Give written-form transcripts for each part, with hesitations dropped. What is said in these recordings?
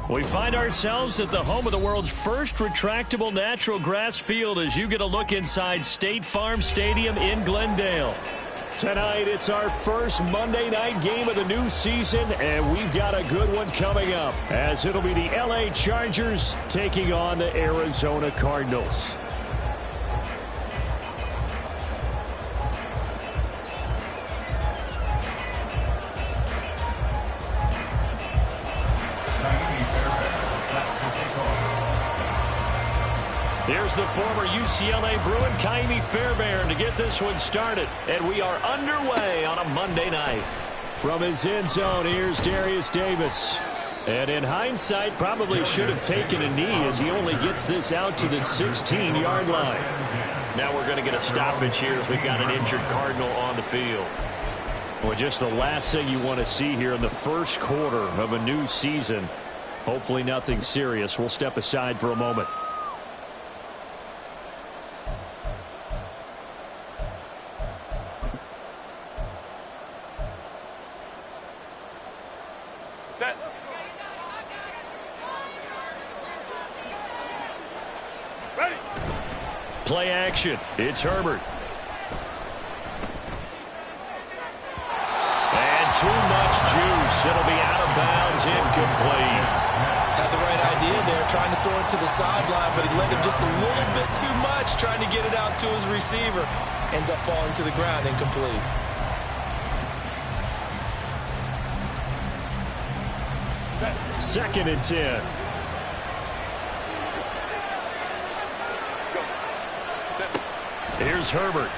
We find ourselves at the home of the world's first retractable natural grass field as you get a look inside State Farm Stadium in Glendale. Tonight, it's our first Monday night game of the new season, and we've got a good one coming up, as it'll be the LA Chargers taking on the Arizona Cardinals. Here's the former UCLA Bruin, Ka'imi Fairbairn, to get this one started. And we are underway on a Monday night. From his end zone, here's Darius Davis. And in hindsight, probably should have taken a knee as he only gets this out to the 16-yard line. Now we're going to get a stoppage here as we've got an injured Cardinal on the field. Well, just the last thing you want to see here in the first quarter of a new season. Hopefully nothing serious. We'll step aside for a moment. Play action. It's Herbert. And too much juice. It'll be out of bounds, incomplete. Had the right idea there, trying to throw it to the sideline, but he let him just a little bit too much, trying to get it out to his receiver. Ends up falling to the ground, incomplete. Second and 10. Here's Herbert.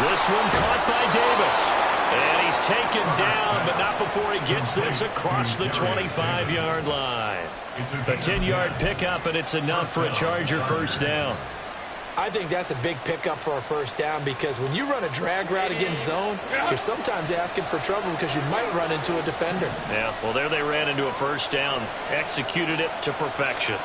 This one caught by Davis. And he's taken down, but not before he gets this across the 25-yard line. A 10-yard pickup, and it's enough for a Charger first down. I think that's a big pickup for a first down because when you run a drag route against zone, you're sometimes asking for trouble because you might run into a defender. Yeah, well, there they ran into a first down. Executed it to perfection.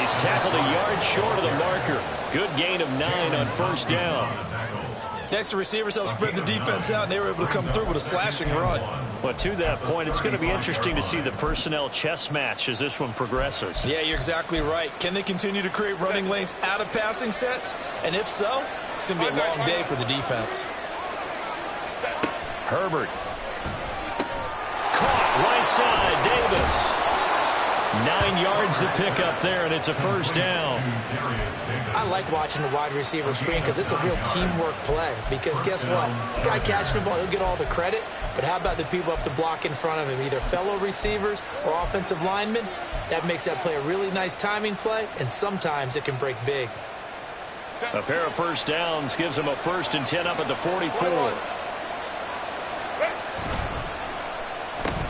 He's tackled a yard short of the marker. Good gain of 9 on first down. Next, the receivers helped spread the defense out, and they were able to come through with a slashing run. But to that point, it's going to be interesting to see the personnel chess match as this one progresses. Yeah, you're exactly right. Can they continue to create running lanes out of passing sets? And if so, it's going to be a long day for the defense. Herbert. Caught right side, Davis. 9 yards to pick up there, and it's a first down. I like watching the wide receiver screen because it's a real teamwork play. Because guess what? The guy catching the ball, he'll get all the credit. But how about the people up to block in front of him, either fellow receivers or offensive linemen? That makes that play a really nice timing play, and sometimes it can break big. A pair of first downs gives him a 1st and 10 up at the 44.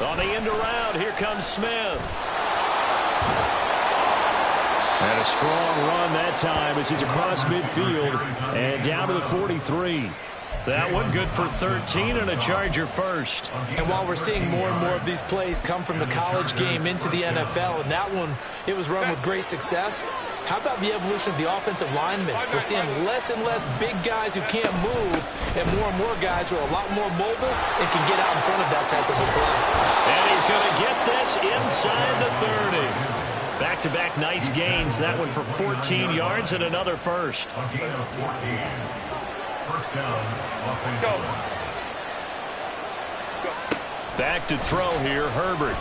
On the end around, here comes Smith. And a strong run that time as he's across midfield and down to the 43. That one good for 13 and a Charger first. And while we're seeing more and more of these plays come from the college game into the NFL, and that one, it was run with great success, how about the evolution of the offensive linemen? We're seeing less and less big guys who can't move and more guys who are a lot more mobile and can get out in front of that type of a play. And he's going to get this inside the 30. Back-to-back nice gains. That one for 14 yards and another first. First down. Go. Back to throw here, Herbert.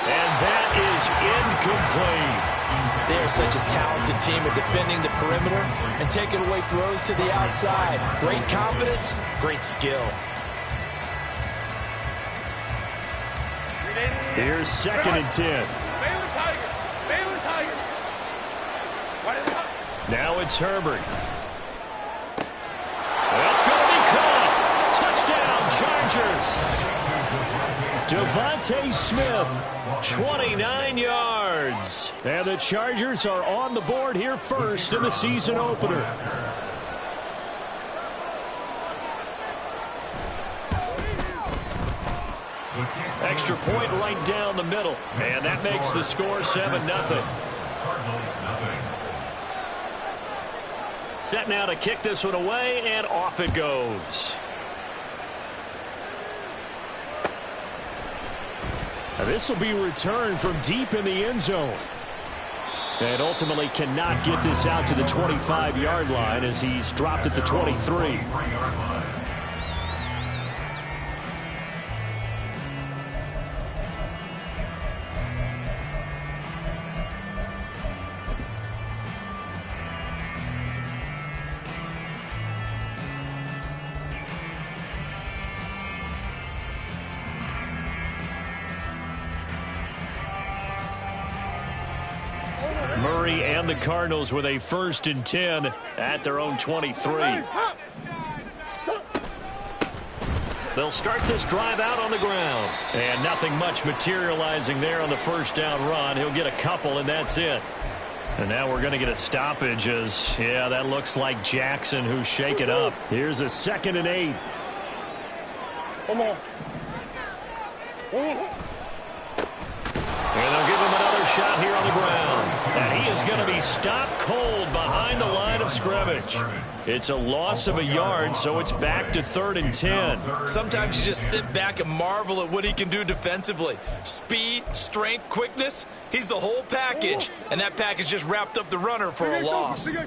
And that is incomplete. They are such a talented team at defending the perimeter and taking away throws to the outside. Great confidence, great skill. Here's 2nd and 10. Now it's Herbert. That's going to be caught. Touchdown, Chargers. Devontae Smith, 29 yards. And the Chargers are on the board here first in the season opener. Extra point right down the middle. And that makes the score 7-0. Set now to kick this one away, and off it goes. This will be returned from deep in the end zone. And ultimately cannot get this out to the 25-yard line as he's dropped at the 23. Murray and the Cardinals with a 1st and 10 at their own 23. They'll start this drive out on the ground. And nothing much materializing there on the first down run. He'll get a couple, and that's it. And now we're going to get a stoppage as, yeah, that looks like Jackson who's shaken up. Here's a 2nd and 8. Come on. And they'll give him another shot here on the ground. And he is going to be stopped cold behind the line of scrimmage. It's a loss of a yard, so it's back to 3rd and 10. Sometimes you just sit back and marvel at what he can do defensively. Speed, strength, quickness. He's the whole package. And that package just wrapped up the runner for a loss.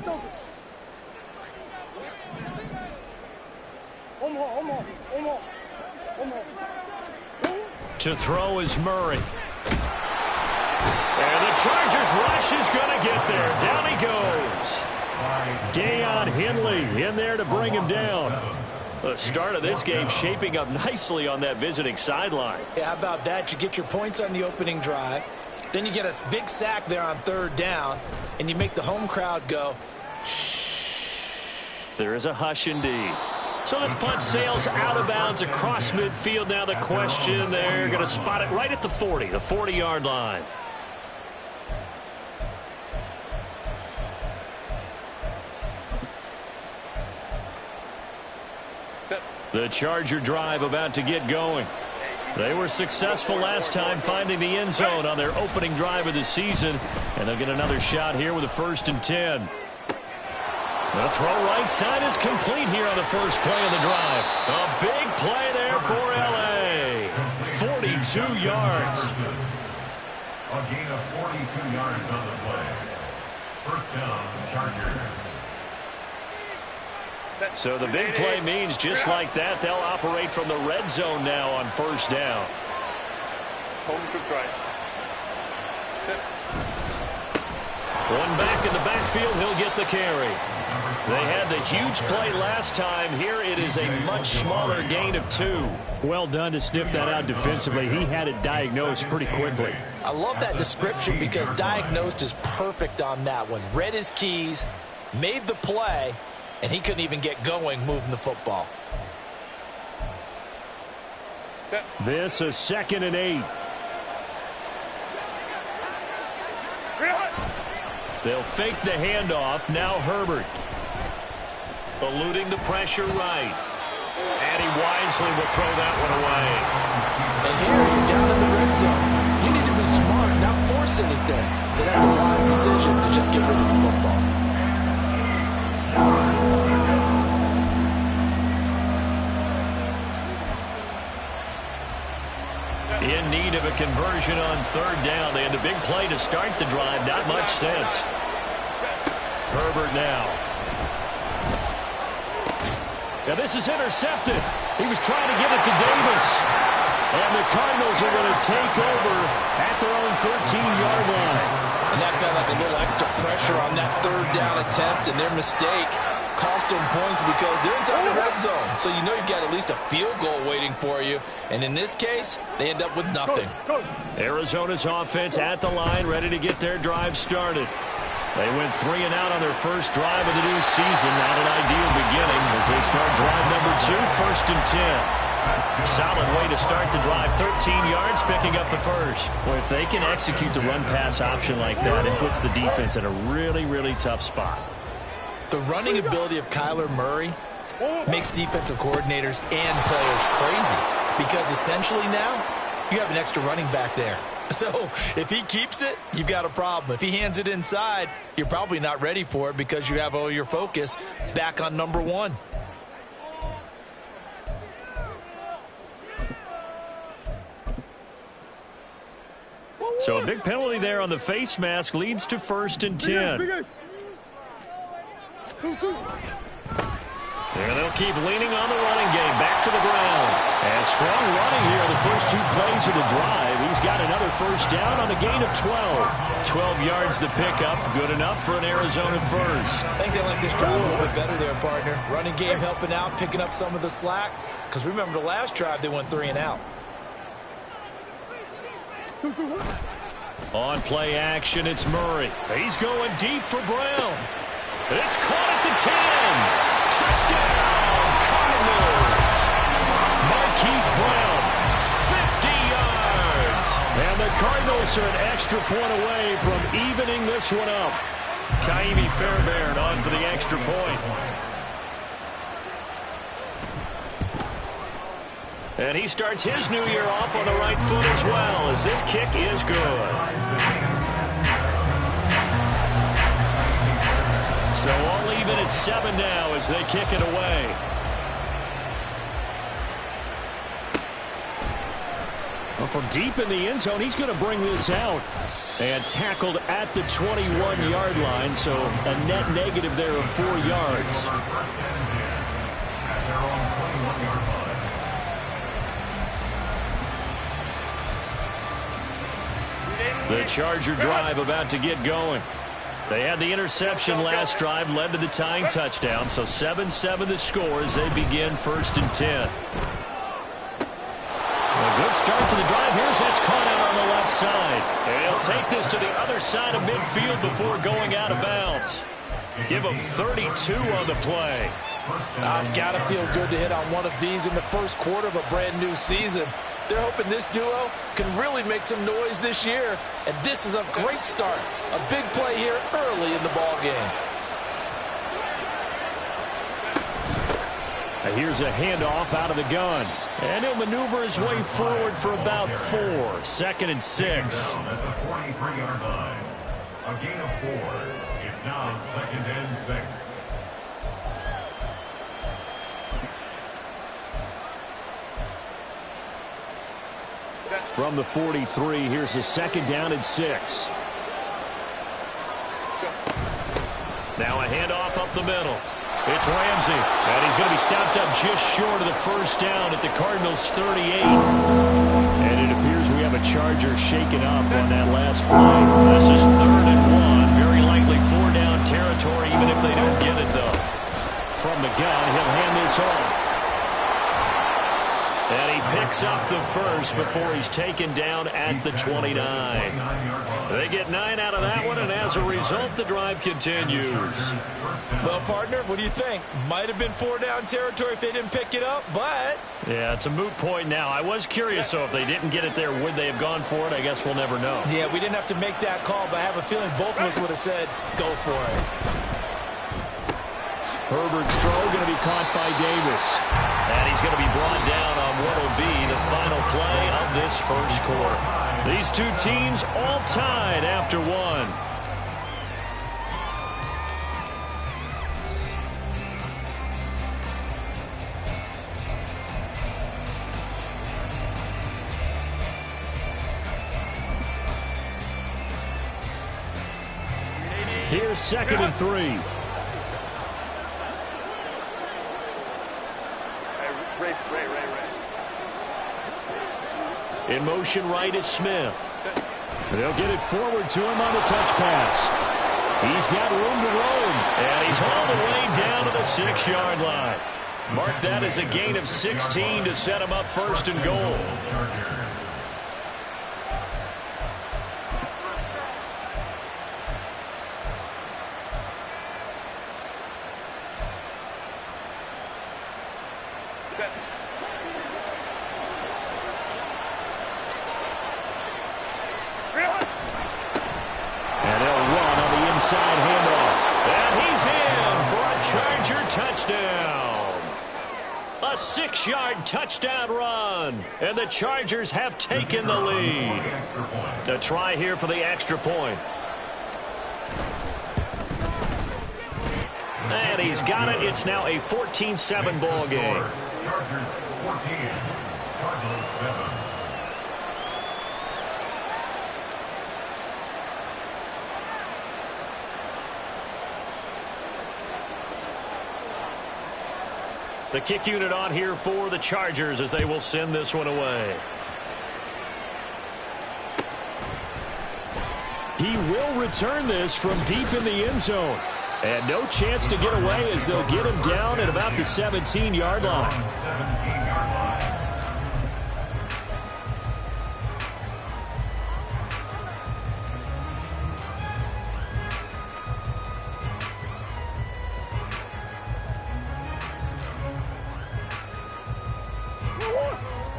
To throw is Murray. And the Chargers rush is going to get there. Down he goes. Deion Henley in there to bring him down. The start of this game shaping up nicely on that visiting sideline. Yeah, how about that? You get your points on the opening drive. Then you get a big sack there on 3rd down. And you make the home crowd go, shh. There is a hush indeed. So this punt sails out of bounds across midfield. Now the question, they're going to spot it right at the 40, the 40-yard line. The Charger drive about to get going. They were successful last time finding the end zone on their opening drive of the season. And they'll get another shot here with a 1st and 10. The throw right side is complete here on the first play of the drive. A big play there for L.A. 42 yards. A gain of 42 yards on the play. First down, Chargers. So the big play means just like that, they'll operate from the red zone now on 1st down. Home to drive. One back in the backfield, he'll get the carry. They had the huge play last time. Here it is a much smaller gain of 2. Well done to sniff that out defensively. He had it diagnosed pretty quickly. I love that description because diagnosed is perfect on that one. Read his keys, made the play, and he couldn't even get going moving the football. This a 2nd and 8. They'll fake the handoff. Now Herbert. Eluding the pressure right. And he wisely will throw that one away. And here you're down in the red zone. You need to be smart, not force anything. So that's a wise decision to just get rid of the football. In need of a conversion on 3rd down. They had the big play to start the drive. Not much sense. Herbert now. Now this is intercepted. He was trying to get it to Davis. And the Cardinals are going to take over at their own 13-yard line. And that felt like a little extra pressure on that 3rd down attempt, and their mistake cost them points because they're inside the red zone. So you know you've got at least a field goal waiting for you. And in this case, they end up with nothing. Arizona's offense at the line, ready to get their drive started. They went 3 and out on their first drive of the new season. Not an ideal beginning as they start drive number 2, 1st and 10. Solid way to start the drive. 13 yards, picking up the first. Well, if they can execute the run-pass option like that, it puts the defense in a really, really tough spot. The running ability of Kyler Murray makes defensive coordinators and players crazy because essentially now you have an extra running back there. So if he keeps it, you've got a problem. If he hands it inside, you're probably not ready for it because you have all your focus back on number one. So a big penalty there on the face mask leads to 1st and 10. And they'll keep leaning on the running game. Back to the ground. And strong running here in the first 2 plays of the drive. He's got another first down on a gain of 12. 12 yards the pickup. Good enough for an Arizona first. I think they like this drive a little bit better there, partner. Running game helping out, picking up some of the slack. Because remember the last drive, they went 3 and out. On play action, it's Murray. He's going deep for Brown. It's caught at the 10. Touchdown, Cardinals. Marquise Brown, 50 yards. And the Cardinals are an extra point away from evening this one up. Kaimi Fairbairn on for the extra point. And he starts his new year off on the right foot as well, as this kick is good. So all even at 7 now as they kick it away. Well, from deep in the end zone, he's going to bring this out. And tackled at the 21-yard line, so a net negative there of 4 yards. The Charger drive about to get going. They had the interception last drive, led to the tying touchdown, so 7-7 the score as they begin 1st and 10. A good start to the drive. Here's that's caught out on the left side. And he'll take this to the other side of midfield before going out of bounds. Give him 32 on the play. It's got to feel good to hit on one of these in the first quarter of a brand new season. They're hoping this duo can really make some noise this year, and this is a great start. A big play here early in the ball game. Now here's a handoff out of the gun, and he'll maneuver his way forward for about 4. 2nd and 6. At the 43-yard line, a gain of 4. It's now 2nd and 6. From the 43, here's a 2nd down and 6. Now a handoff up the middle. It's Ramsey, and he's going to be stopped up just short of the first down at the Cardinals' 38. And it appears we have a Charger shaken up on that last play. This is 3rd and 1, very likely 4-down territory, even if they don't get it, though. From the gun, he'll hand this off. And he picks up the first before he's taken down at the 29. They get 9 out of that one, and as a result, the drive continues. Well, partner, what do you think? Might have been 4-down territory if they didn't pick it up, but... Yeah, it's a moot point now. I was curious, so if they didn't get it there, would they have gone for it? I guess we'll never know. Yeah, we didn't have to make that call, but I have a feeling both of us would have said, go for it. Herbert's throw going to be caught by Davis. And he's going to be brought down on what will be the final play of this first quarter. These two teams all tied after 1. Here's 2nd and 3. In motion right is Smith. They'll get it forward to him on the touch pass. He's got room to roam, and he's all the way down to the 6-yard line. Mark that as a gain of 16 to set him up 1st and goal. A 6-yard touchdown run. And the Chargers have taken the lead. A try here for the extra point. And he's got it. It's now a 14-7 ball game. Chargers 14, Cardinals 7. The kick unit on here for the Chargers as they will send this one away. He will return this from deep in the end zone. And no chance to get away as they'll get him down at about the 17-yard line. 17-yard line.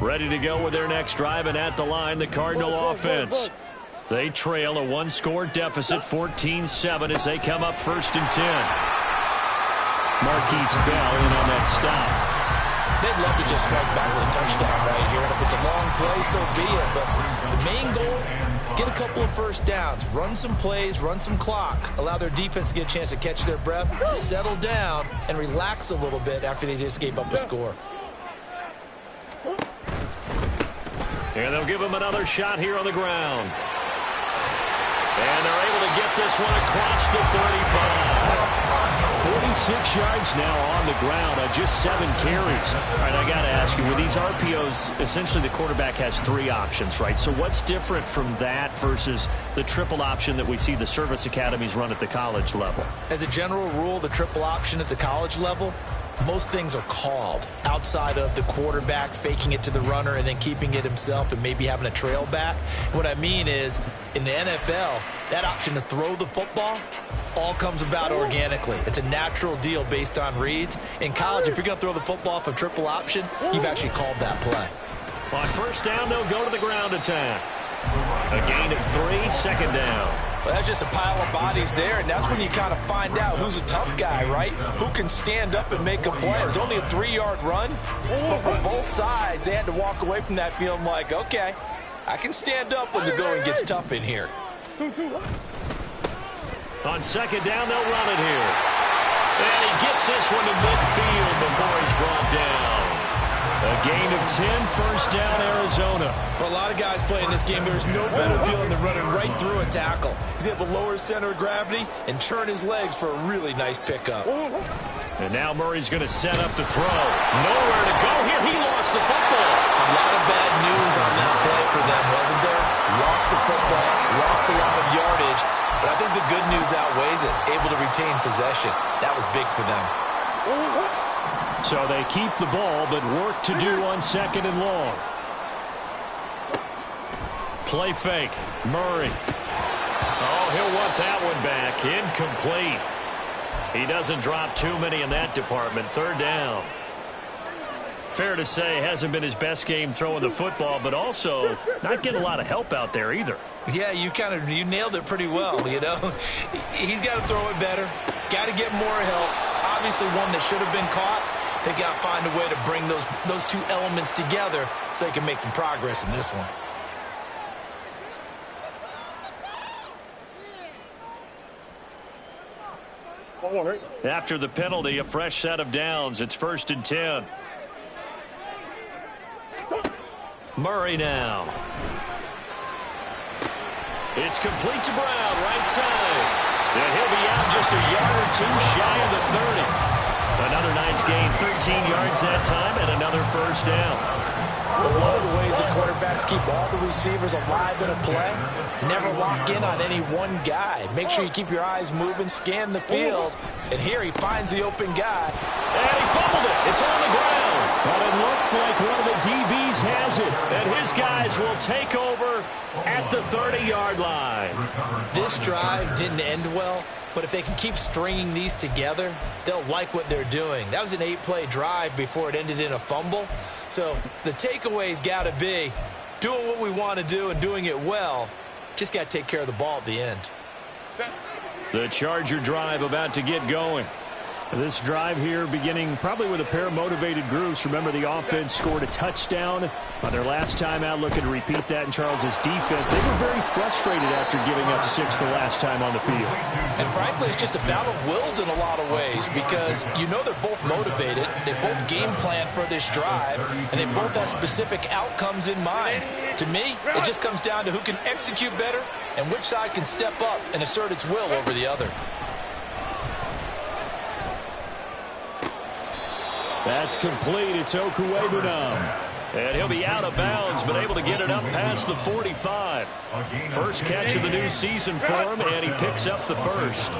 Ready to go with their next drive, and at the line, the Cardinal offense. They trail a one-score deficit, 14-7, as they come up 1st and 10. Marquise Bell in on that stop. They'd love to just strike back with a touchdown right here, and if it's a long play, so be it. But the main goal, get a couple of first downs, run some plays, run some clock, allow their defense to get a chance to catch their breath, settle down, and relax a little bit after they just gave up a score. And they'll give him another shot here on the ground. And they're able to get this one across the 35. 46 yards now on the ground on just 7 carries. All right, I got to ask you, with these RPOs, essentially the quarterback has 3 options, right? So what's different from that versus the triple option that we see the service academies run at the college level? As a general rule, the triple option at the college level, most things are called outside of the quarterback faking it to the runner and then keeping it himself and maybe having a trail back. What I mean is, in the NFL, that option to throw the football all comes about organically. It's a natural deal based on reads. In college, if you're going to throw the football off a triple option, you've actually called that play. On 1st down, they'll go to the ground attack. A gain of 3, 2nd down. Well, that's just a pile of bodies there, and that's when you kind of find out who's a tough guy, right? Who can stand up and make a play. It was only a 3-yard run, but for both sides, they had to walk away from that feeling like, okay, I can stand up when the going gets tough in here. On 2nd down, they'll run it here. And he gets this one to midfield before he's brought down. A gain of 10, 1st down, Arizona. For a lot of guys playing this game, there's no better feeling than running right through a tackle. He's able to lower his center of gravity and churn his legs for a really nice pickup. And now Murray's going to set up to throw. Nowhere to go here. He lost the football. A lot of bad news on that play for them, wasn't there? Lost the football, lost a lot of yardage, but I think the good news outweighs it. Able to retain possession. That was big for them. So they keep the ball, but work to do on 2nd and long. Play fake. Murray. Oh, he'll want that one back. Incomplete. He doesn't drop too many in that department. 3rd down. Fair to say, hasn't been his best game throwing the football, but also not getting a lot of help out there either. Yeah, you nailed it pretty well, you know. He's got to throw it better. Got to get more help. Obviously one that should have been caught. They got to find a way to bring those 2 elements together so they can make some progress in this one. After the penalty, a fresh set of downs. It's 1st and 10. Murray now. It's complete to Brown, right side. And he'll be out just a yard or 2 shy of the 30. Another nice gain, 13 yards that time, and another 1st down. One of the ways the quarterbacks keep all the receivers alive in a play, never lock in on any one guy. Make sure you keep your eyes moving, scan the field, and here he finds the open guy. And he fumbled it. It's on the ground. But it looks like one of the DBs has it. And his guys will take over at the 30-yard line. This drive didn't end well, but if they can keep stringing these together, they'll like what they're doing. That was an 8-play drive before it ended in a fumble. So the takeaway's got to be doing what we want to do and doing it well. Just got to take care of the ball at the end. The Charger drive about to get going. This drive here beginning probably with a pair of motivated groups. Remember, the offense scored a touchdown on their last time out, looking to repeat that in Charles's defense. They were very frustrated after giving up 6 the last time on the field. And frankly, it's just a battle of wills in a lot of ways because you know they're both motivated. They both game plan for this drive, and they both have specific outcomes in mind. To me, it just comes down to who can execute better and which side can step up and assert its will over the other. That's complete. It's Okuwebunam. And he'll be out of bounds, but able to get it up past the 45. First catch of the new season for him, and he picks up the first.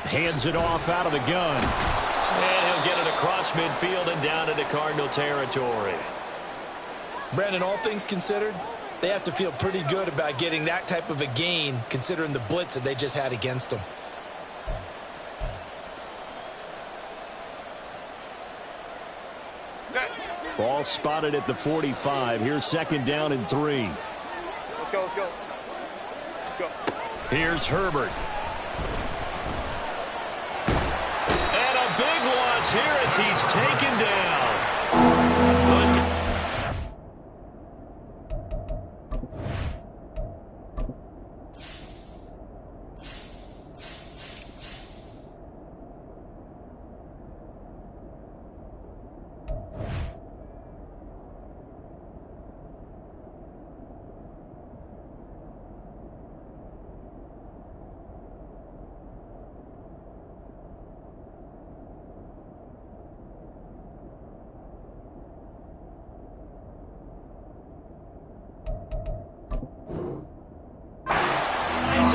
Hands it off out of the gun. And he'll get it across midfield and down into Cardinal territory. Brandon, all things considered, they have to feel pretty good about getting that type of a gain considering the blitz that they just had against them. Ball spotted at the 45. Here's second down and 3. Let's go, let's go. Let's go. Here's Herbert. And a big loss here as he's taken down.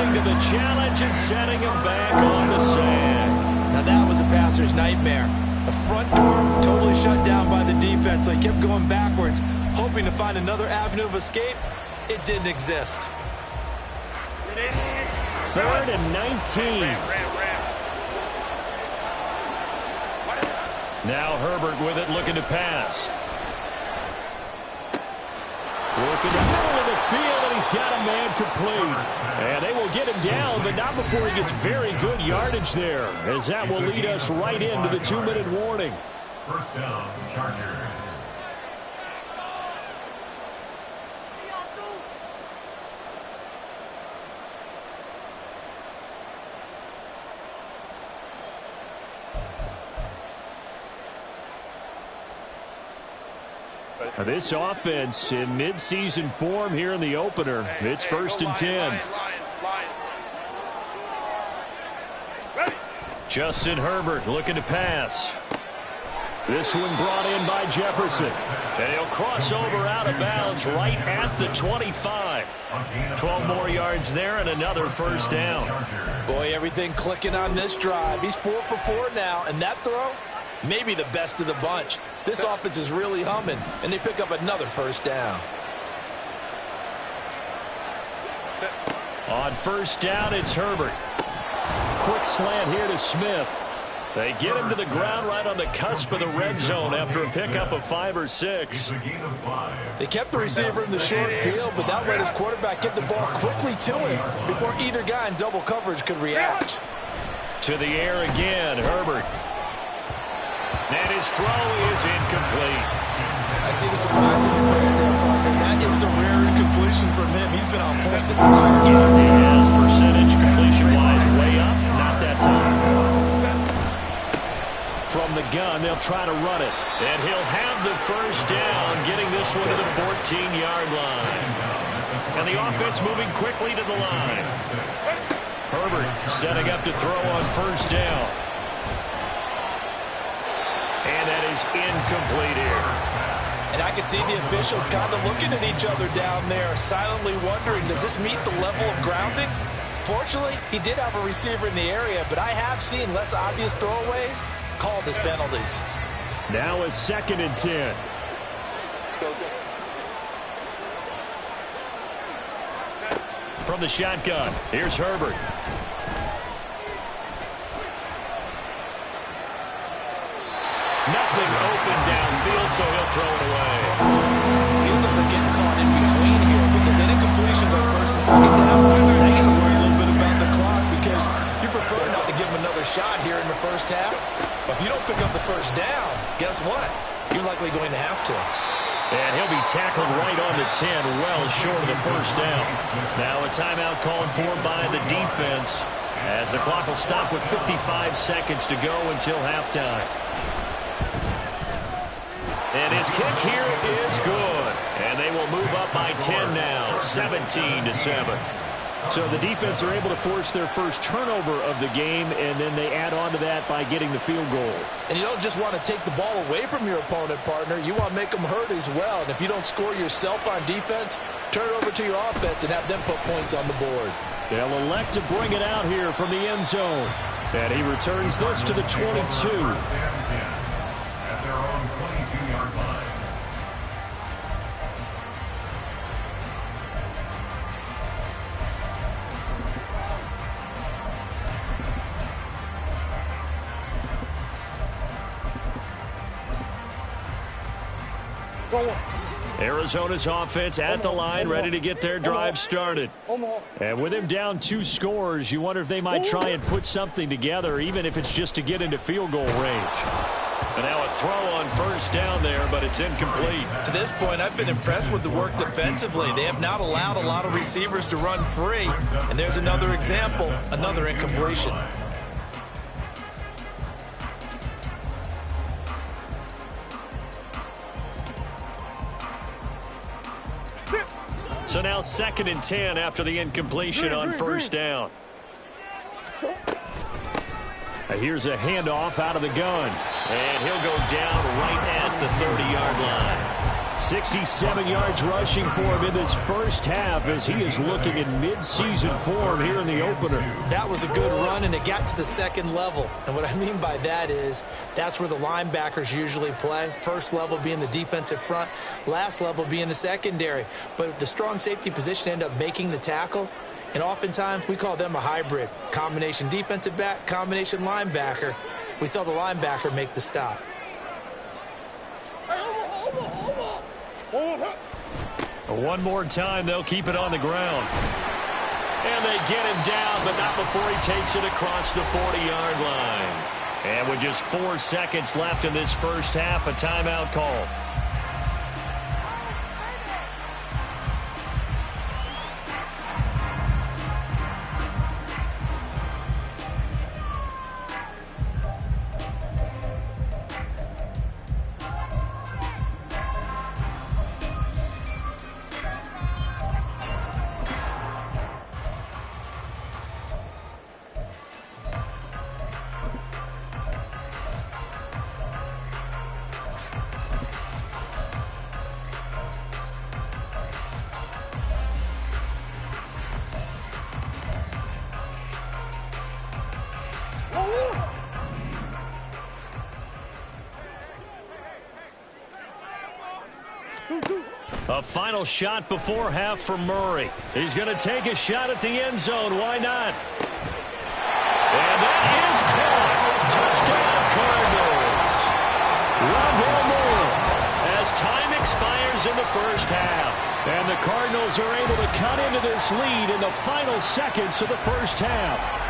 To the challenge and setting him back on the sand. Now that was a passer's nightmare. The front door totally shut down by the defense, so he kept going backwards, hoping to find another avenue of escape. It didn't exist. 3rd and 19. Now Herbert with it, looking to pass. Working the middle of the field, and he's got a man complete. And they will get him down, but not before he gets very good yardage there, as that will lead us right into the 2-minute warning. First down, Chargers. This offense in mid-season form here in the opener. It's 1st and 10. Justin Herbert looking to pass. This one brought in by Jefferson. And he'll cross over out of bounds right at the 25. 12 more yards there and another first down. Boy, everything clicking on this drive. He's 4 for 4 now, and that throw, maybe the best of the bunch. This offense is really humming, and they pick up another first down. On first down, it's Herbert. Quick slant here to Smith. They get him to the ground right on the cusp of the red zone after a pickup of 5 or 6. They kept the receiver in the short field, but that let his quarterback get the ball quickly to him before either guy in double coverage could react. To the air again, Herbert. And his throw is incomplete. I see the surprise in your face there, partner. That is a rare incompletion from him. He's been on point this entire game. He has percentage completion-wise way up. Not that time. From the gun, they'll try to run it. And he'll have the first down, getting this one to the 14-yard line. And the offense moving quickly to the line. Herbert setting up to throw on first down. And that is incomplete here. And I can see the officials kind of looking at each other down there, silently wondering, does this meet the level of grounding? Fortunately, he did have a receiver in the area, but I have seen less obvious throwaways called as penalties. Now a 2nd and 10. From the shotgun, here's Herbert. Nothing open downfield, so he'll throw it away. Feels like they're getting caught in between here because any completions on 1st and 2nd down, they got to worry a little bit about the clock you don't pick up the first down, guess what? You're likely going to have to. And he'll be tackled right on the 10, well short of the first down. Now a timeout called for by the defense as the clock will stop with 55 seconds to go until halftime. And his kick here is good. And they will move up by 10 now, 17-7. So the defense are able to force their first turnover of the game, and then they add on to that by getting the field goal. And you don't just want to take the ball away from your opponent, partner. You want to make them hurt as well. And if you don't score yourself on defense, turn it over to your offense and have them put points on the board. They'll elect to bring it out here from the end zone. And he returns this to the 22. At their own 22-yard line. Arizona's offense at the line, ready to get their drive started. And with him down 2 scores, you wonder if they might try and put something together, even if it's just to get into field goal range. And now a throw on first down there, but it's incomplete. To this point, I've been impressed with the work defensively. They have not allowed a lot of receivers to run free. And there's another example, another incompletion. So now 2nd and 10 after the incompletion on first down. Here's a handoff out of the gun. And he'll go down right at the 30-yard line. 67 yards rushing for him in this first half as he is looking in mid-season form here in the opener. That was a good run, and it got to the second level. And what I mean by that is that's where the linebackers usually play. First level being the defensive front, last level being the secondary. But the strong safety position ended up making the tackle. And oftentimes we call them a hybrid. Combination defensive back, combination linebacker. We saw the linebacker make the stop. One more time, they'll keep it on the ground. And they get him down, but not before he takes it across the 40-yard line. And with just 4 seconds left in this first half, a timeout call. A final shot before half from Murray. He's going to take a shot at the end zone. Why not? And that is caught. Touchdown, Cardinals. Rondell Moore as time expires in the first half. And the Cardinals are able to cut into this lead in the final seconds of the first half.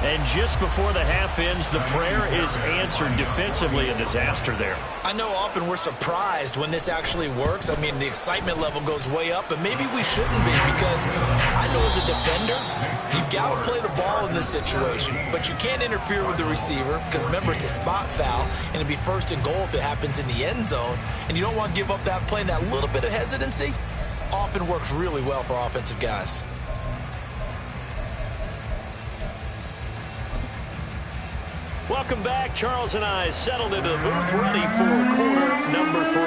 And just before the half ends, the prayer is answered. Defensively, a disaster there. I know often we're surprised when this actually works. I mean, the excitement level goes way up, and maybe we shouldn't be, because I know as a defender, you've got to play the ball in this situation, but you can't interfere with the receiver because, remember, it's a spot foul, and it'd be first and goal if it happens in the end zone, and you don't want to give up that play, and that little bit of hesitancy often works really well for offensive guys. Welcome back. Charles and I settled into the booth, ready for quarter number 3.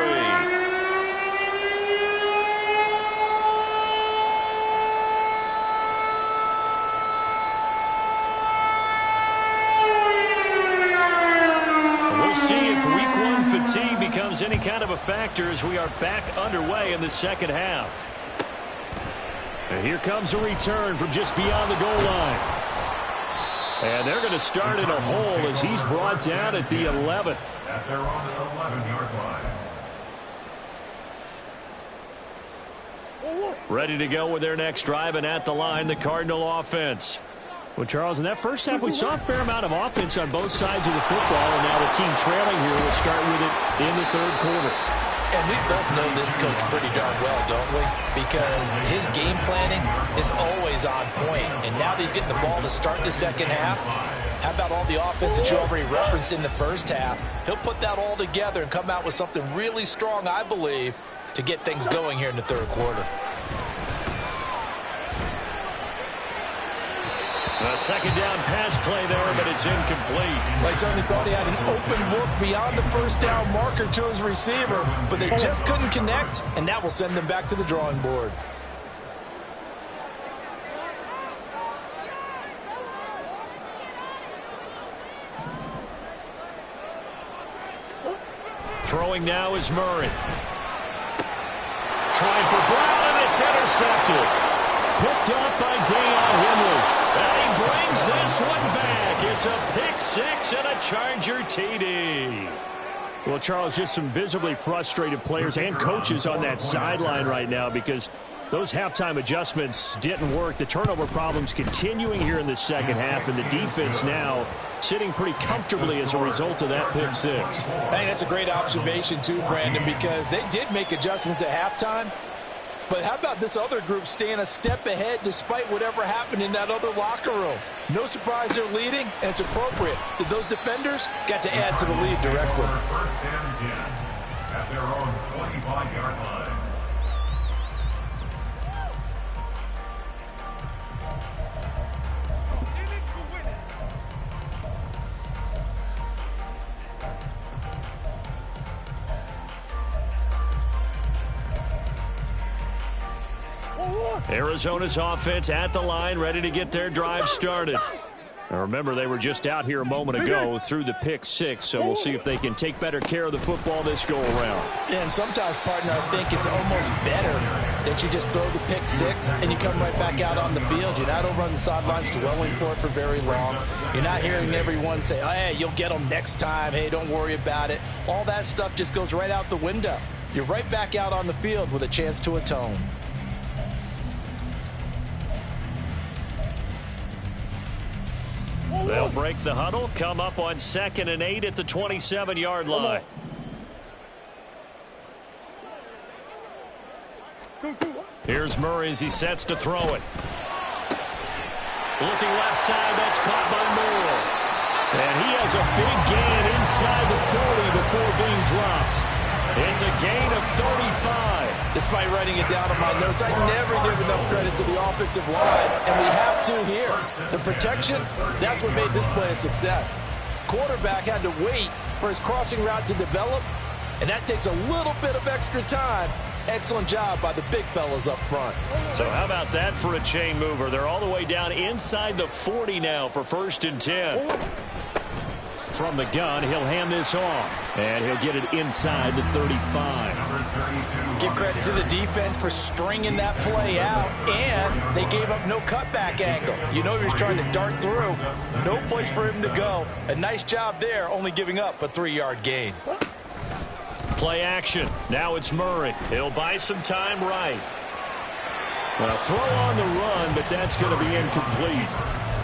We'll see if week 1 fatigue becomes any kind of a factor as we are back underway in the second half. And here comes a return from just beyond the goal line. And they're going to start in a hole as he's brought down at the 11. At their own 11-yard line. Ready to go with their next drive, and at the line, the Cardinal offense. Well, Charles, in that first half, we saw a fair amount of offense on both sides of the football, and now the team trailing here will start with it in the third quarter. And we both know this coach pretty darn well, don't we? Because his game planning is always on point. And now that he's getting the ball to start the second half, how about all the offense that you already referenced in the first half? He'll put that all together and come out with something really strong, I believe, to get things going here in the third quarter. A second down pass play there, but it's incomplete. They certainly thought he had an open look beyond the first down marker to his receiver, but they just couldn't connect, and that will send them back to the drawing board. Throwing now is Murray. Trying for Brown, and it's intercepted. Picked up by Deion Henry. And he brings this one back. It's a pick six and a Charger TD. Well, Charles, just some visibly frustrated players and coaches on that sideline right now because those halftime adjustments didn't work. The turnover problems continuing here in the second half, and the defense now sitting pretty comfortably as a result of that pick six. I think that's a great observation too, Brandon, because they did make adjustments at halftime. But how about this other group staying a step ahead despite whatever happened in that other locker room? No surprise they're leading, and it's appropriate that those defenders got to add to the lead directly. First and 10 at their own 25-yard line. Arizona's offense at the line, ready to get their drive started. Now remember, they were just out here a moment ago through the pick six, so we'll see if they can take better care of the football this go-around. Yeah, and sometimes, partner, I think it's almost better that you just throw the pick six and you come right back out on the field. You're not over on the sidelines dwelling for it for very long. You're not hearing everyone say, oh, hey, you'll get them next time. Hey, don't worry about it. All that stuff just goes right out the window. You're right back out on the field with a chance to atone. They'll break the huddle, come up on 2nd and 8 at the 27-yard line. Here's Murray as he sets to throw it. Looking left side, that's caught by Moore. And he has a big gain inside the 40 before being dropped. It's a gain of 35. Despite writing it down on my notes, I never give enough credit to the offensive line, and we have to here. The protection, that's what made this play a success. Quarterback had to wait for his crossing route to develop, and that takes a little bit of extra time. Excellent job by the big fellas up front. So how about that for a chain mover? They're all the way down inside the 40 now for 1st and 10. From the gun, he'll hand this off, and he'll get it inside the 35. Give credit to the defense for stringing that play out, and they gave up no cutback angle. You know he was trying to dart through. No place for him to go. A nice job there, only giving up a 3-yard gain. Play action. Now it's Murray. He'll buy some time right. A throw on the run, but that's going to be incomplete.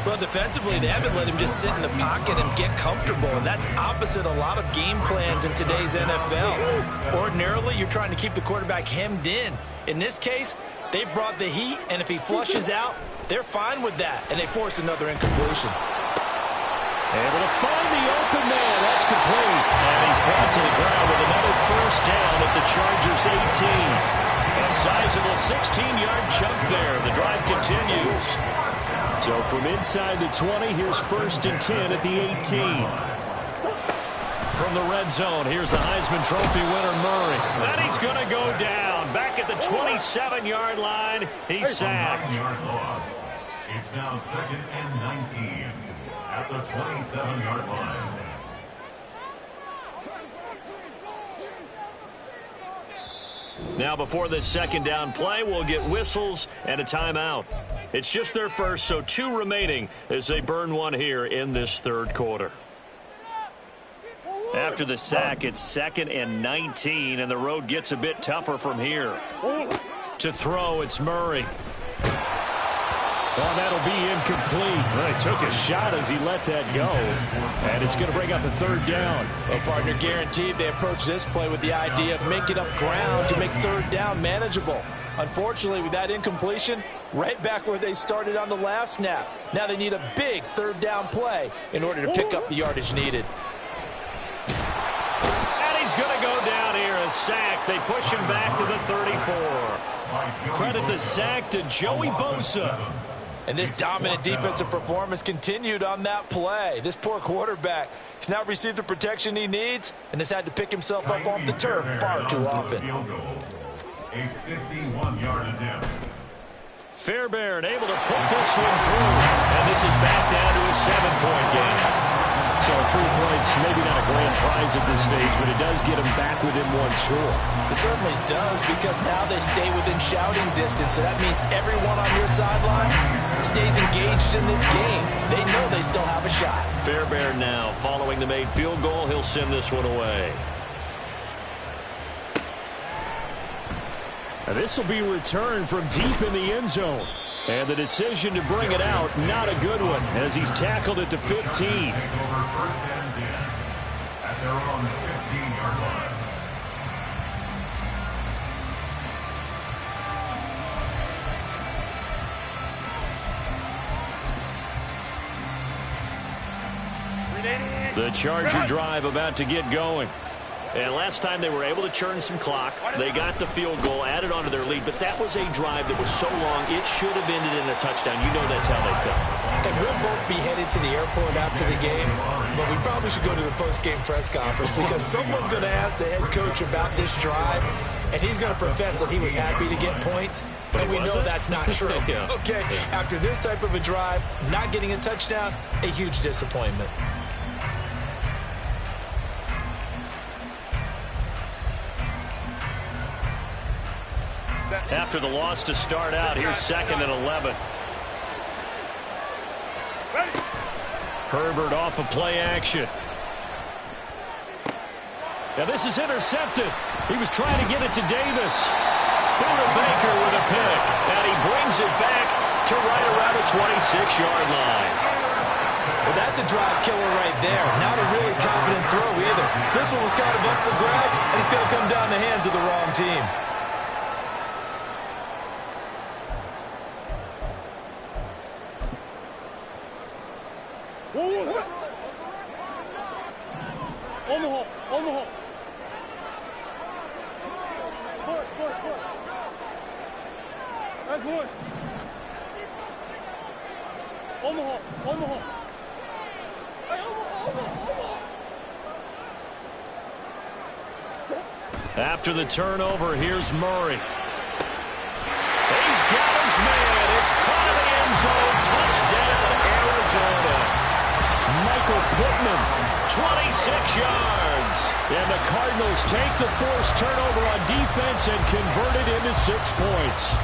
Well, defensively, they haven't let him just sit in the pocket and get comfortable, and that's opposite a lot of game plans in today's NFL. Ordinarily, you're trying to keep the quarterback hemmed in. In this case, they brought the heat, and if he flushes out, they're fine with that, and they force another incompletion. Able to find the open man. That's complete. And he's brought to the ground with another 1st down at the Chargers' 18. A sizable 16-yard chunk there. The drive continues. So from inside the 20, here's 1st and 10 at the 18. From the red zone, here's the Heisman Trophy winner, Murray. And he's going to go down. Back at the 27-yard line, he's sacked. It's now 2nd and 19 at the 27-yard line. Now before this 2nd down play, we'll get whistles and a timeout. It's just their first, so 2 remaining as they burn one here in this 3rd quarter. After the sack, it's 2nd and 19, and the road gets a bit tougher from here. To throw, it's Murray. Oh, that'll be incomplete. Well, he took a shot as he let that go. And it's going to bring up a third down. Well, partner, guaranteed they approach this play with the idea of making up ground to make third down manageable. Unfortunately, with that incompletion, right back where they started on the last snap. Now they need a big third down play in order to pick up the yardage needed. And he's going to go down here, a sack. They push him back to the 34. Credit the sack to Joey Bosa. And this dominant defensive performance continued on that play. This poor quarterback has now received the protection he needs and has had to pick himself up off the turf far too often. A 51-yard attempt. Fairbairn able to put this one through. And this is back down to a 7-point game. So 3 points, maybe not a grand prize at this stage, but it does get them back within 1 score. It certainly does, because now they stay within shouting distance. So that means everyone on your sideline stays engaged in this game. They know they still have a shot. Fairbairn now following the made field goal. He'll send this one away. Now this will be returned from deep in the end zone. And the decision to bring it out, not a good one, as he's tackled at the 15. Take over first and 10 at their own 15-yard line. The Charger drive about to get going. And last time they were able to churn some clock. They got the field goal, added on to their lead, but that was a drive that was so long, it should have ended in a touchdown. You know that's how they felt. And we'll both be headed to the airport after the game, but we probably should go to the post-game press conference, because someone's going to ask the head coach about this drive, and he's going to profess that he was happy to get points, and we know that's not true. Yeah. Okay, after this type of a drive, not getting a touchdown, a huge disappointment. After the loss to start out, here's 2nd and 11. Herbert off of play action. Now this is intercepted. He was trying to get it to Davis. Buda Baker with a pick. And he brings it back to right around the 26-yard line. Well, that's a drive killer right there. Not a really confident throw either. This one was kind of up for grabs, and it's going to come down the hands of the wrong team. After the turnover, here's Murray. He's got his man. It's caught in the end zone. Touchdown, Arizona. Michael Pittman, 26 yards. And the Cardinals take the forced turnover on defense and convert it into 6 points.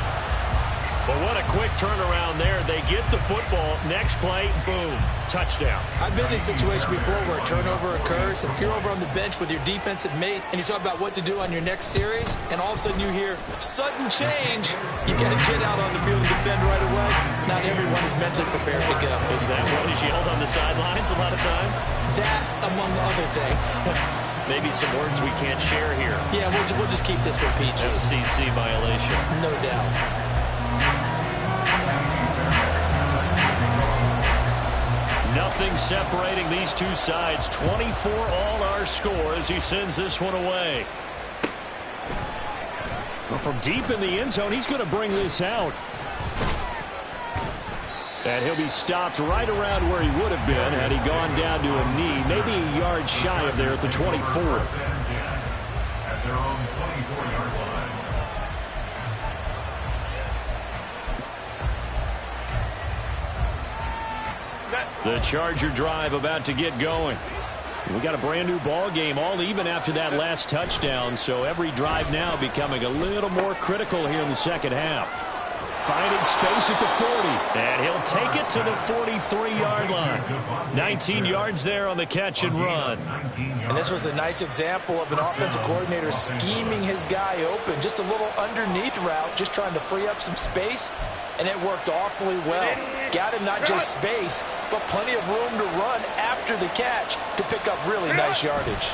But what a quick turnaround there. They get the football. Next play, boom, touchdown. I've been in a situation before where a turnover occurs, and if you're over on the bench with your defensive mate and you talk about what to do on your next series, and all of a sudden you hear sudden change, you got to get out on the field and defend right away. Not everyone is mentally prepared to go. Is that what is yelled on the sidelines a lot of times? That, among other things. Maybe some words we can't share here. Yeah, we'll just keep this one PG. FCC violation. No doubt. Nothing separating these two sides. 24 all our score as he sends this one away. Well, from deep in the end zone, he's going to bring this out. And he'll be stopped right around where he would have been had he gone down to a knee. Maybe a yard shy of there at the 24. At their own 24-yard line. The Charger drive about to get going. We got a brand new ball game, all even after that last touchdown, so every drive now becoming a little more critical here in the second half. Finding space at the 40, and he'll take it to the 43-yard line. 19 yards there on the catch and run. And this was a nice example of an offensive coordinator scheming his guy open. Just a little underneath route, just trying to free up some space. and it worked awfully well. Got him not just space, but plenty of room to run after the catch to pick up really nice yardage.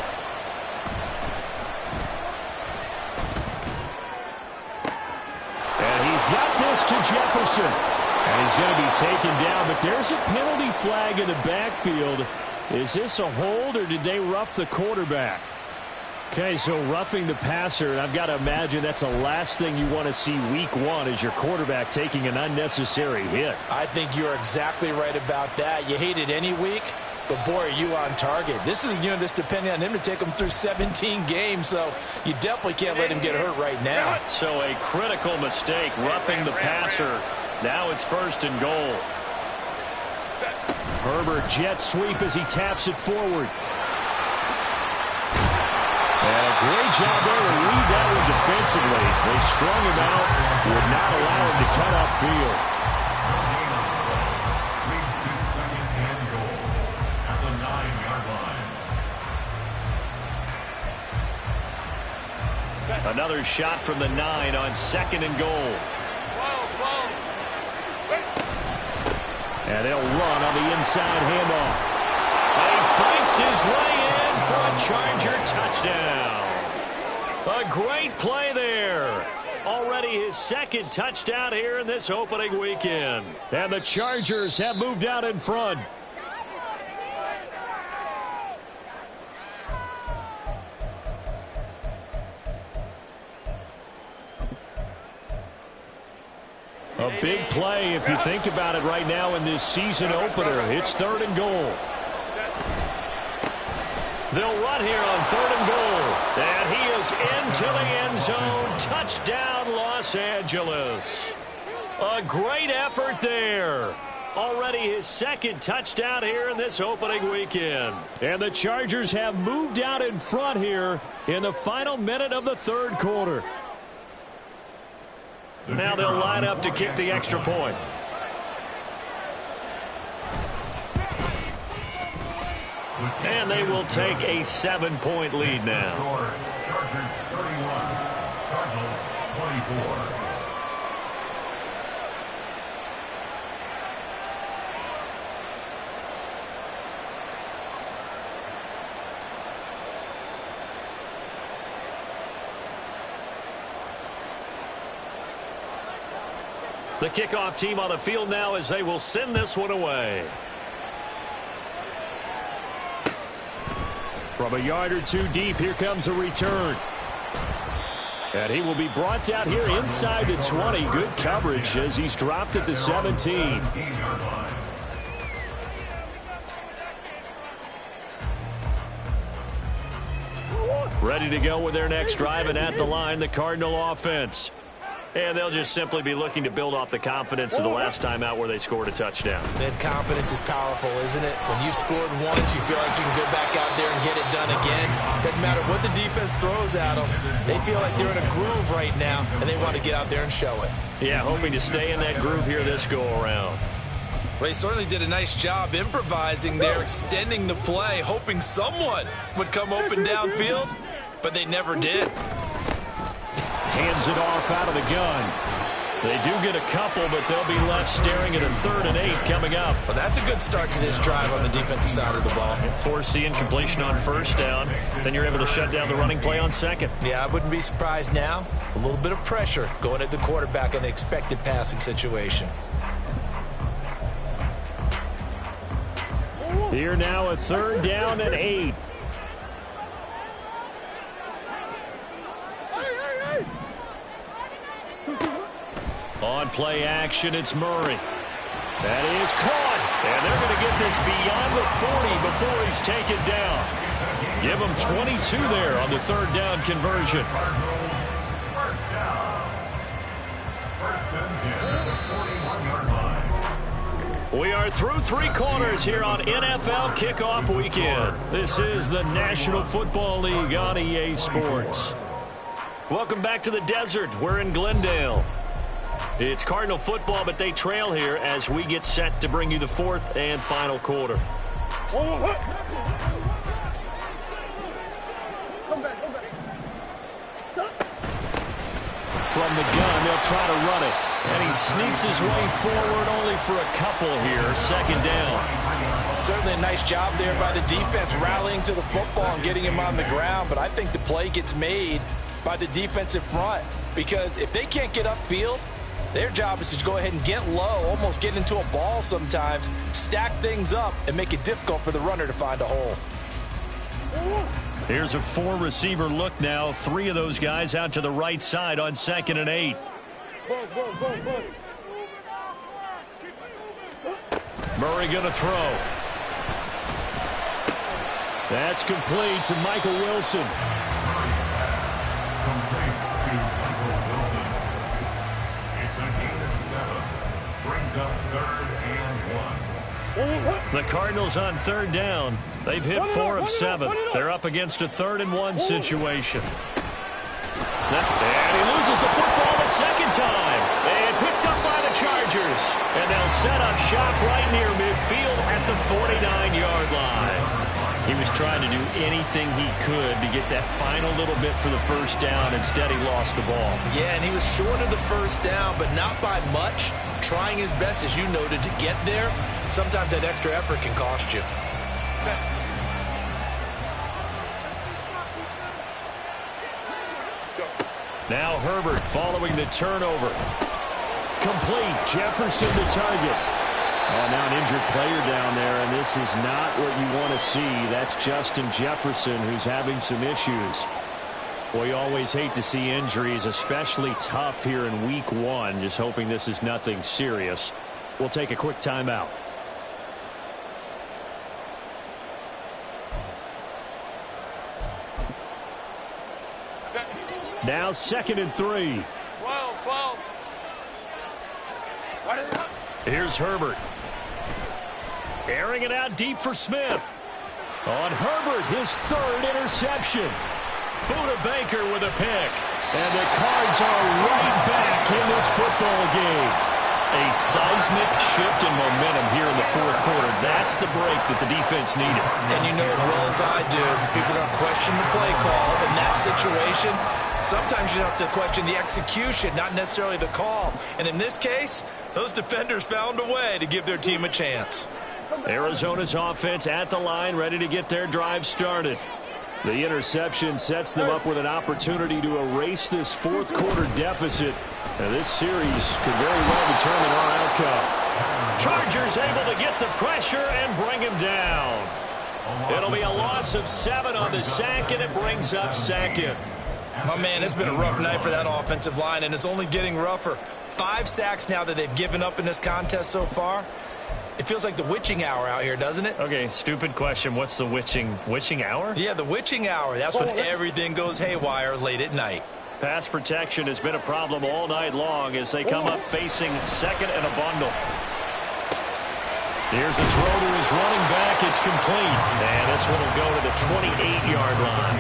And he's got this to Jefferson. And he's going to be taken down, but there's a penalty flag in the backfield. Is this a hold, or did they rough the quarterback? Okay, so roughing the passer, and I've got to imagine that's the last thing you want to see week one is your quarterback taking an unnecessary hit. I think you're exactly right about that. You hate it any week, but boy, are you on target. This is this depending on him to take him through 17 games, so you definitely can't let him get hurt right now. So a critical mistake, roughing the passer. Now it's 1st and goal. Herbert jet sweep as he taps it forward. And a great job there to read that one defensively. They strung him out, would not allow him to cut upfield. Leads to 2nd and goal at the 9-yard line. Another shot from the 9 on 2nd and goal. And they'll run on the inside handoff. And he fights his way in for a Charger touchdown. A great play there. Already his 2nd touchdown here in this opening weekend. And the Chargers have moved out in front. A big play if you think about it right now in this season opener. It's 3rd and goal. They'll run here on 3rd and goal. And he is into the end zone. Touchdown, Los Angeles. A great effort there. Already his 2nd touchdown here in this opening weekend. And the Chargers have moved out in front here in the final minute of the 3rd quarter. Now they'll line up to kick the extra point. And they will take a 7-point lead now. Chargers 31, Cardinals 24. The kickoff team on the field now as they will send this one away. From a yard or two deep, here comes a return. And he will be brought out here inside the 20. Good coverage as he's dropped at the 17. Ready to go with their next drive, and at the line, the Cardinal offense. And they'll just simply be looking to build off the confidence of the last time out where they scored a touchdown. That confidence is powerful, isn't it? When you've scored once, you feel like you can go back out there and get it done again. Doesn't matter what the defense throws at them. They feel like they're in a groove right now, and they want to get out there and show it. Yeah, hoping to stay in that groove here this go-around. Well, he certainly did a nice job improvising there, extending the play, hoping someone would come open downfield, but they never did. Hands it off out of the gun. They do get a couple, but they'll be left staring at a 3rd and 8 coming up. Well, that's a good start to this drive on the defensive side of the ball. Force the incompletion on 1st down. Then you're able to shut down the running play on 2nd. Yeah, I wouldn't be surprised now. A little bit of pressure going at the quarterback in an expected passing situation. Here now a 3rd down and 8. On play action, it's Murray. That is caught. And they're going to get this beyond the 40 before he's taken down. Give him 22 there on the 3rd down conversion. First down. 1st and 10 at the 41-yard line. We are through 3 quarters here on NFL Kickoff Weekend. This is the National Football League on EA Sports. Welcome back to the desert. We're in Glendale. It's Cardinal football, but they trail here as we get set to bring you the 4th and final quarter. Come back. From the gun, they'll try to run it. And he sneaks his way forward only for a couple here. Second down. Certainly a nice job there by the defense rallying to the football and getting him on the ground. But I think the play gets made by the defensive front, because if they can't get upfield, their job is to go ahead and get low, almost get into a ball sometimes, stack things up, and make it difficult for the runner to find a hole. Here's a 4-receiver look now. 3 of those guys out to the right side on 2nd and 8. Murray going to throw. That's complete to Michael Wilson. Complete to Michael Wilson. It's a gain of 7. Brings up 3rd and 1. The Cardinals on 3rd down. They've hit 4 of 7. They're up against a 3rd and 1 situation. And he loses the football the second time. And picked up by the Chargers. And they'll set up shop right near midfield at the 49-yard line. He was trying to do anything he could to get that final little bit for the first down. Instead, he lost the ball. Yeah, and he was short of the first down, but not by much. Trying his best, as you noted, to get there. Sometimes that extra effort can cost you. Now Herbert following the turnover. Complete. Jefferson the target. Oh, now an injured player down there, and this is not what you want to see. That's Justin Jefferson, who's having some issues. Well, you always hate to see injuries, especially tough here in week 1. Just hoping this is nothing serious. We'll take a quick timeout. Now 2nd and 3. 12. Here's Herbert. Airing it out deep for Smith. On Herbert, his 3rd interception. Buda Baker with a pick. And the Cards are right back in this football game. A seismic shift in momentum here in the 4th quarter. That's the break that the defense needed. And you know as well as I do, people are going to question the play call in that situation. Sometimes you have to question the execution, not necessarily the call. And in this case, those defenders found a way to give their team a chance. Arizona's offense at the line, ready to get their drive started. The interception sets them up with an opportunity to erase this 4th quarter deficit. Now, this series could very well determine our outcome. Chargers able to get the pressure and bring him down. It'll be a loss of 7 on the sack, and it brings up 2nd. My man, it's been a rough night for that offensive line, and it's only getting rougher. 5 sacks now that they've given up in this contest so far. It feels like the witching hour out here, doesn't it? Okay, stupid question. What's the witching hour? Yeah, the witching hour. That's when everything goes haywire late at night. Pass protection has been a problem all night long as they come up facing 2nd and a bundle. Here's a throw to his running back. It's complete. And this one will go to the 28-yard line.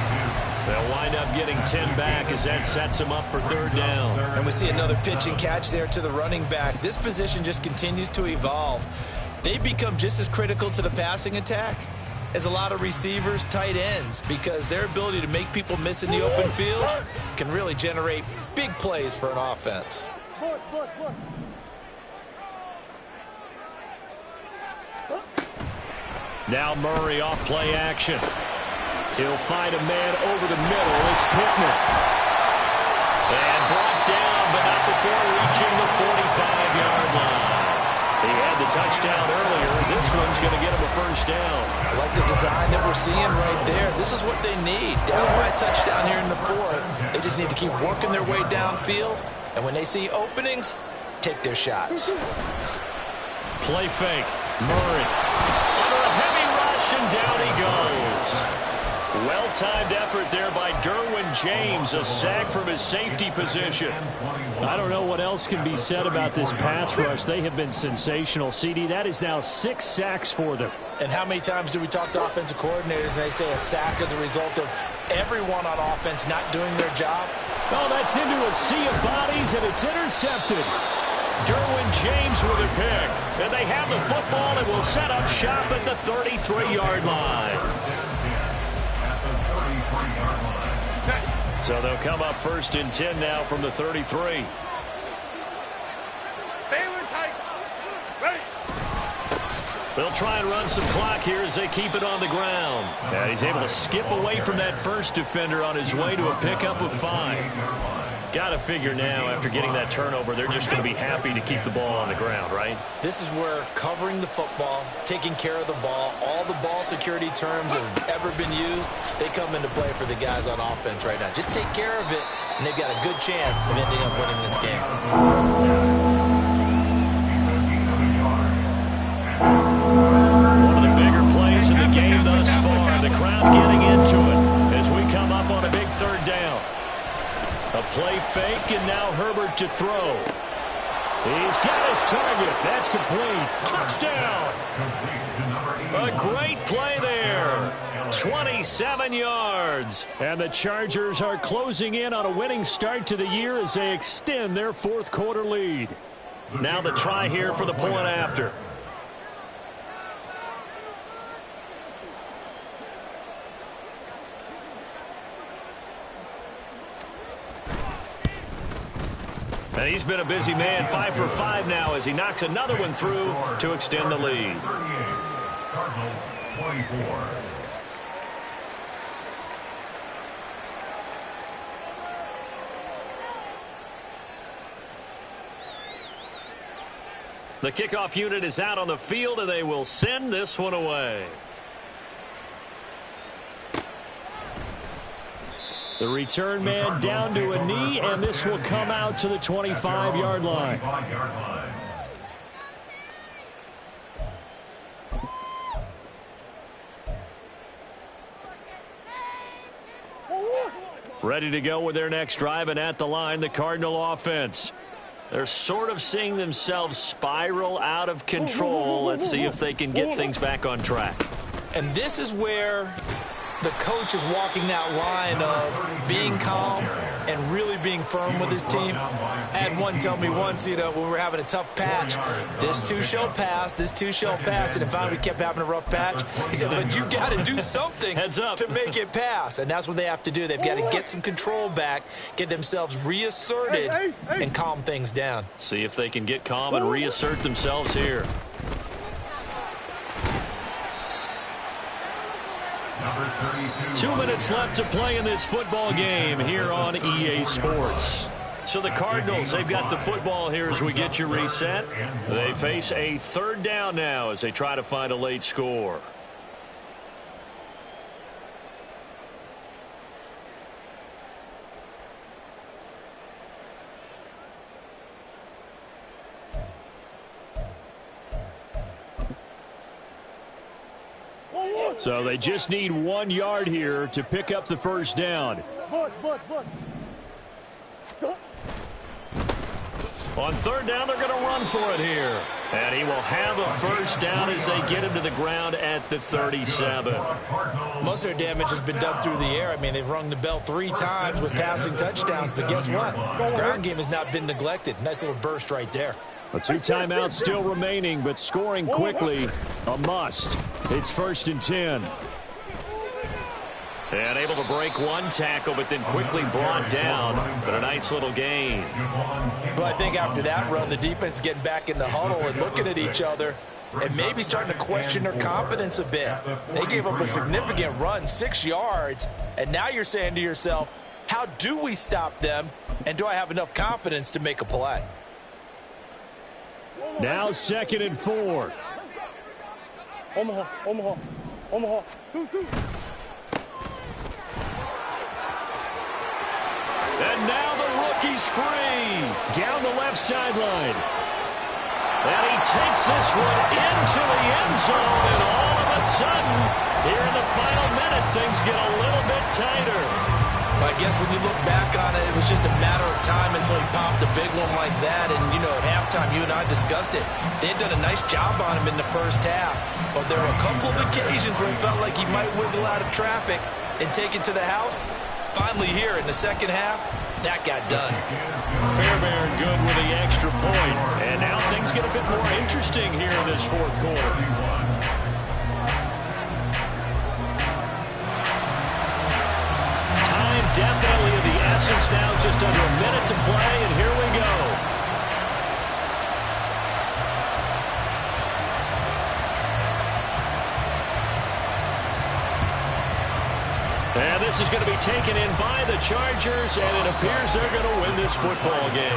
They'll wind up getting 10 back as that sets them up for 3rd down. And we see another pitch and catch there to the running back. This position just continues to evolve. They become just as critical to the passing attack as a lot of receivers, tight ends, because their ability to make people miss in the open field can really generate big plays for an offense. Now Murray off play action. He'll find a man over the middle. It's Pittman. And brought down, but not before reaching the 45-yard line. He had the touchdown earlier. This one's going to get him a first down. I like the design that we're seeing right there. This is what they need. Down by a touchdown here in the 4th. They just need to keep working their way downfield. And when they see openings, take their shots. Play fake. Murray. Under a heavy rush, and down he goes. Well-timed effort there by Derwin James, a sack from his safety position. I don't know what else can be said about this pass rush. They have been sensational. CD, that is now 6 sacks for them. And how many times do we talk to offensive coordinators and they say a sack as a result of everyone on offense not doing their job? Oh, that's into a sea of bodies, and it's intercepted. Derwin James with a pick. And they have the football and will set up shop at the 33-yard line. So they'll come up 1st and 10 now from the 33. They'll try and run some clock here as they keep it on the ground. And he's able to skip away from that first defender on his way to a pickup of 5. Got to figure now, after getting that turnover, they're just going to be happy to keep the ball on the ground, right? This is where covering the football, taking care of the ball, all the ball security terms that have ever been used, they come into play for the guys on offense right now. Just take care of it, and they've got a good chance of ending up winning this game. One of the bigger plays in the game thus far. The crowd getting into it as we come up on a big third down. A play fake, and now Herbert to throw. He's got his target. That's complete. Touchdown. A great play there. 27 yards. And the Chargers are closing in on a winning start to the year as they extend their fourth quarter lead. Now the try here for the point after. And he's been a busy man, 5 for 5 now as he knocks another one through to extend the lead. Cardinals 24. The kickoff unit is out on the field, and they will send this one away. The return man down to a knee, and this will come out to the 25-yard line. Ready to go with their next drive, and at the line, the Cardinal offense. They're sort of seeing themselves spiral out of control. Let's see if they can get things back on track. And this is where the coach is walking that line of being calm and really being firm with his team. I had one tell me once, when we were having a tough patch, this too shall pass, this too shall pass, and if we kept having a rough patch, he said, but you got to do something to make it pass, and that's what they have to do. They've got to get some control back, get themselves reasserted, and calm things down. See if they can get calm and reassert themselves here. 2 minutes left to play in this football game here on EA Sports. So the Cardinals, they've got the football here as we get you reset. They face a third down now as they try to find a late score. So they just need 1 yard here to pick up the first down. On third down, they're going to run for it here. And he will have a first down as they get him to the ground at the 37. Most of their damage has been done through the air. I mean, they've rung the bell 3 times with passing touchdowns, but guess what? Ground game has not been neglected. Nice little burst right there. 2 timeouts still remaining, but scoring quickly, a must. It's 1st and 10. And able to break one tackle, but then quickly brought down. But a nice little gain. Well, I think after that run, the defense is getting back in the huddle and looking at each other and maybe starting to question their confidence a bit. They gave up a significant run, 6 yards, and now you're saying to yourself, how do we stop them, and do I have enough confidence to make a play? Now 2nd and 4. Omaha. 2. And now the rookie's free. Down the left sideline. And he takes this one into the end zone. And all of a sudden, here in the final minute, things get a little bit tighter. I guess when you look back on it, it was just a matter of time until he popped a big one like that. And, at halftime, you and I discussed it. They had done a nice job on him in the first half. But there were a couple of occasions where it felt like he might wiggle out of traffic and take it to the house. Finally here in the second half, that got done. Fairbairn good with the extra point. And now things get a bit more interesting here in this fourth quarter. Time definitely of the essence now, just under a minute to play, and here we go. And this is going to be taken in by the Chargers, and it appears they're going to win this football game.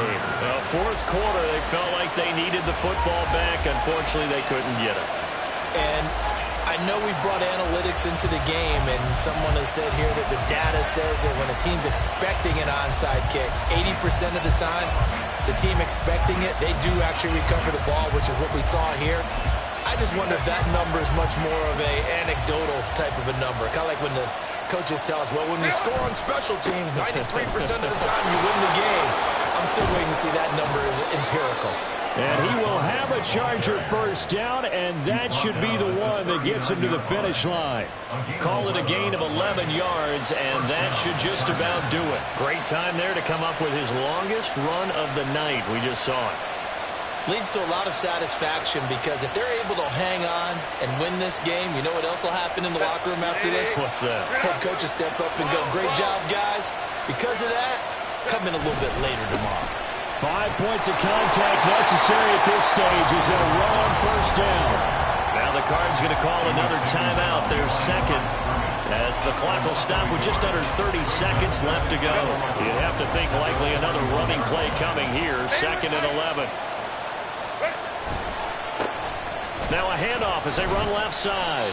Fourth quarter, they felt like they needed the football back. Unfortunately, they couldn't get it. And I know we brought analytics into the game, and someone has said here that the data says that when a team's expecting an onside kick, 80% of the time, the team expecting it, they do actually recover the ball, which is what we saw here. I just wonder if that number is much more of a anecdotal type of a number. Kind of like when the coaches tell us, well, when you score on special teams, 93% of the time you win the game. I'm still waiting to see that number is empirical. And he will have a Charger first down, and that should be the one that gets him to the finish line. Call it a gain of 11 yards, and that should just about do it. Great time there to come up with his longest run of the night. We just saw it. Leads to a lot of satisfaction because if they're able to hang on and win this game, you know what else will happen in the locker room after this? What's that? Head coach will step up and go, great job, guys. Because of that, come in a little bit later tomorrow. 5 points of contact necessary at this stage as they'll run on first down. Now the Cards going to call another timeout, their second, as the clock will stop with just under 30 seconds left to go. You'd have to think likely another running play coming here, 2nd and 11. Now a handoff as they run left side.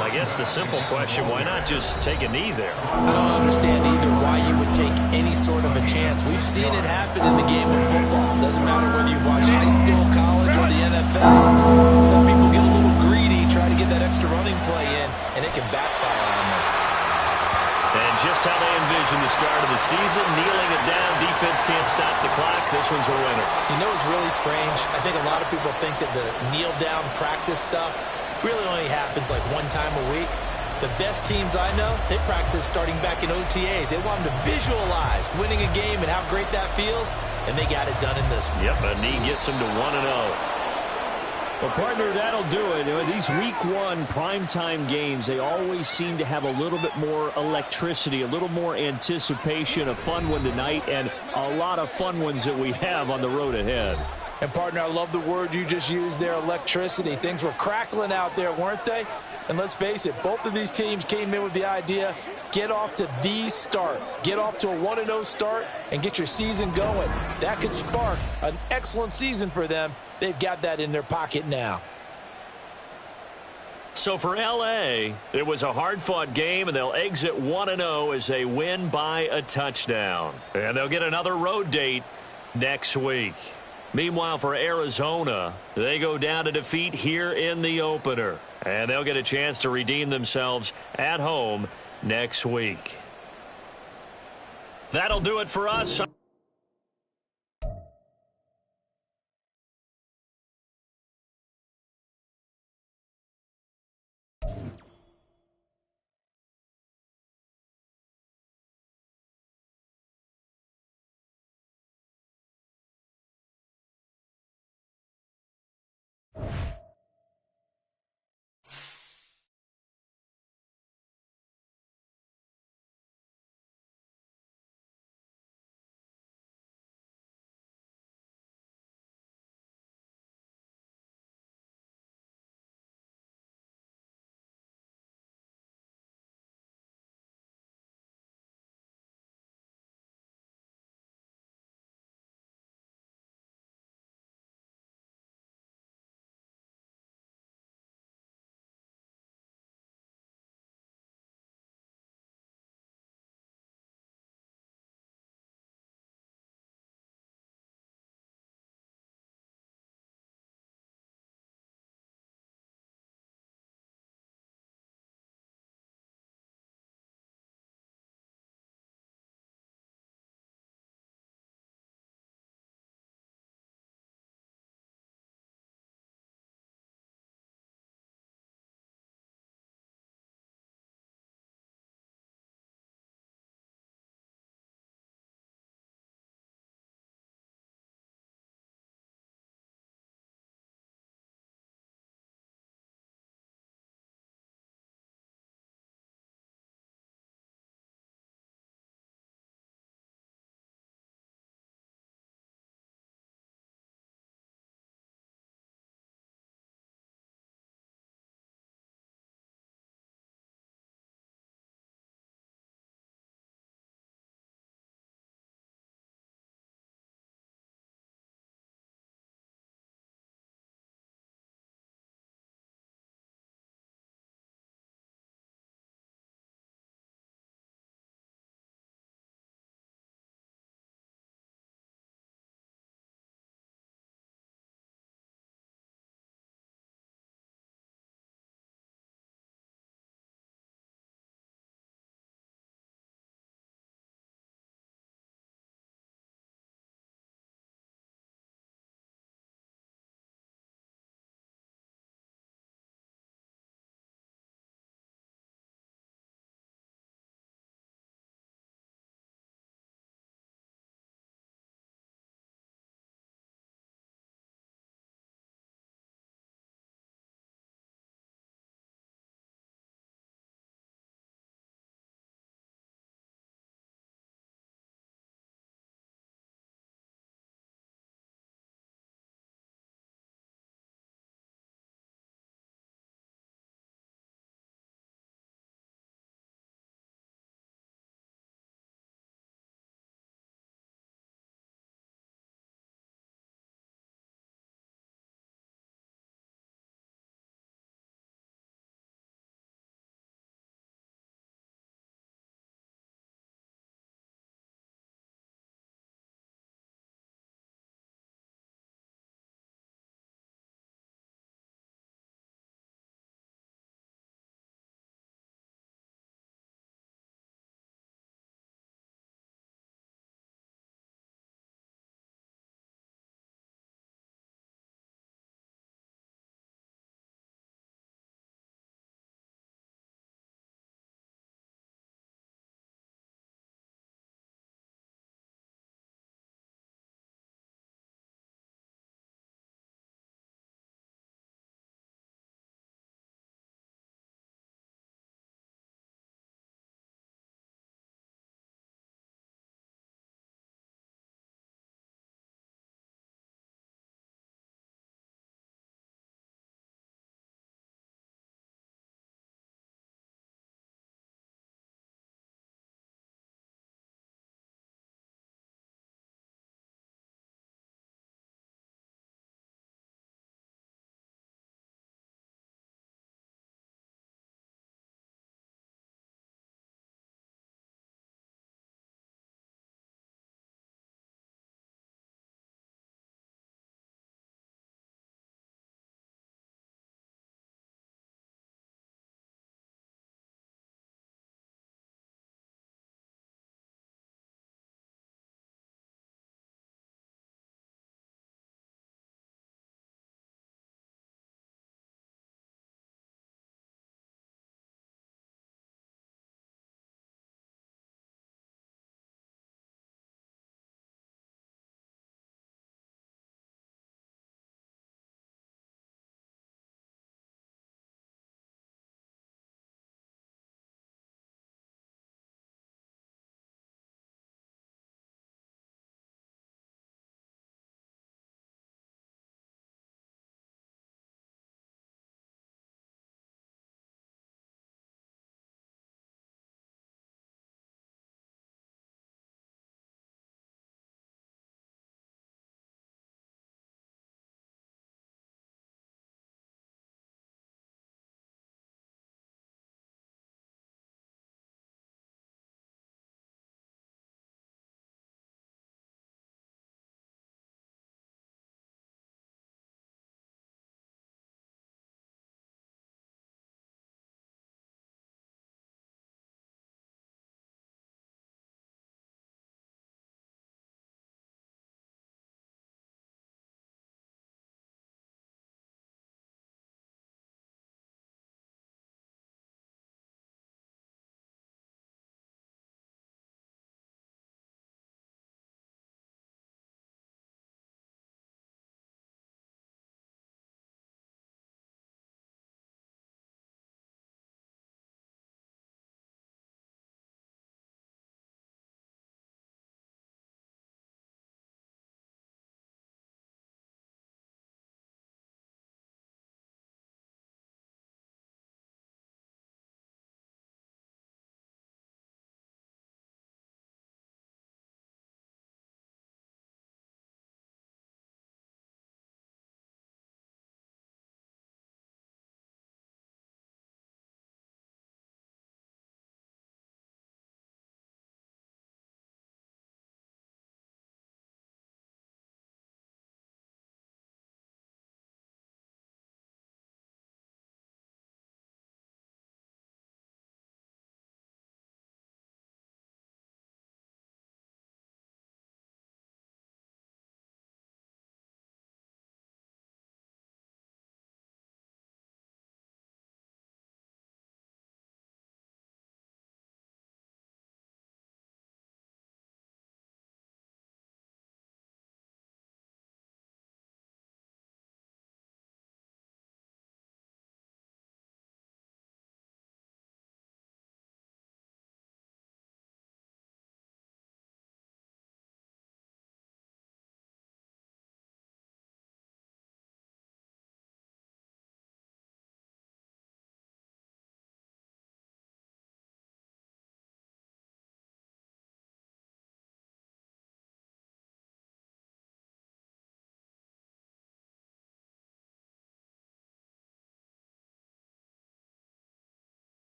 I guess the simple question, why not just take a knee there? I don't understand either why you would take any sort of a chance. We've seen it happen in the game of football. It doesn't matter whether you watch high school, college, or the NFL. Some people get a little greedy, try to get that extra running play in, and it can backfire on them. And just how they envision the start of the season, kneeling it down, defense can't stop the clock. This one's a winner. You know what's really strange? I think a lot of people think that the kneel-down practice stuff really only happens like one time a week. The best teams I know, they practice starting back in OTAs. They want them to visualize winning a game and how great that feels, and they got it done in this one. Yep, a knee gets them to 1-0. Well, partner, that'll do it. These week one primetime games, they always seem to have a little bit more electricity, a little more anticipation. A fun one tonight, and a lot of fun ones that we have on the road ahead. And, partner, I love the word you just used there, electricity. Things were crackling out there, weren't they? And let's face it, both of these teams came in with the idea, get off to the start. Get off to a 1-0 start and get your season going. That could spark an excellent season for them. They've got that in their pocket now. So for L.A., it was a hard-fought game, and they'll exit 1-0 as they win by a touchdown. And they'll get another road date next week. Meanwhile, for Arizona, they go down to defeat here in the opener. And they'll get a chance to redeem themselves at home next week. That'll do it for us.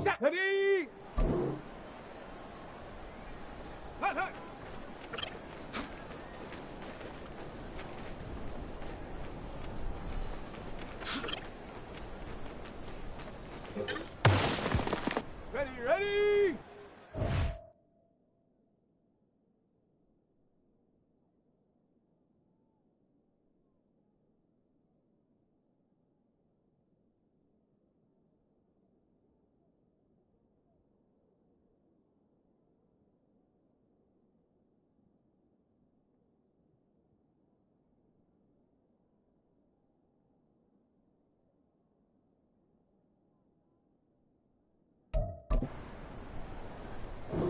Set. Ready. Hut, hut. Ready, ready.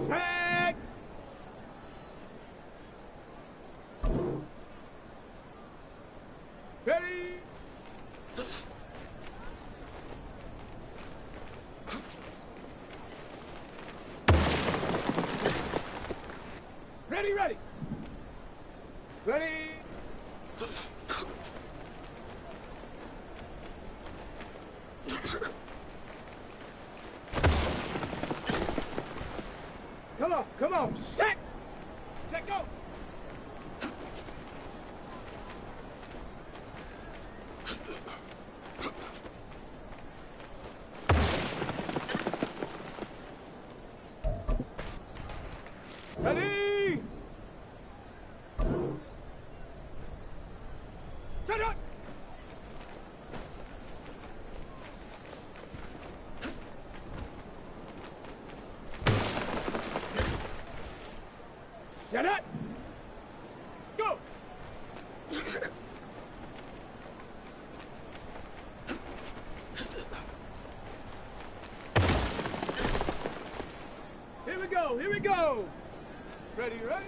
Set. Ready. Ready, ready. Ready. Come on, set. Set, go. Ready. Set up. Set up. Go. Here we go, here we go. Ready, ready?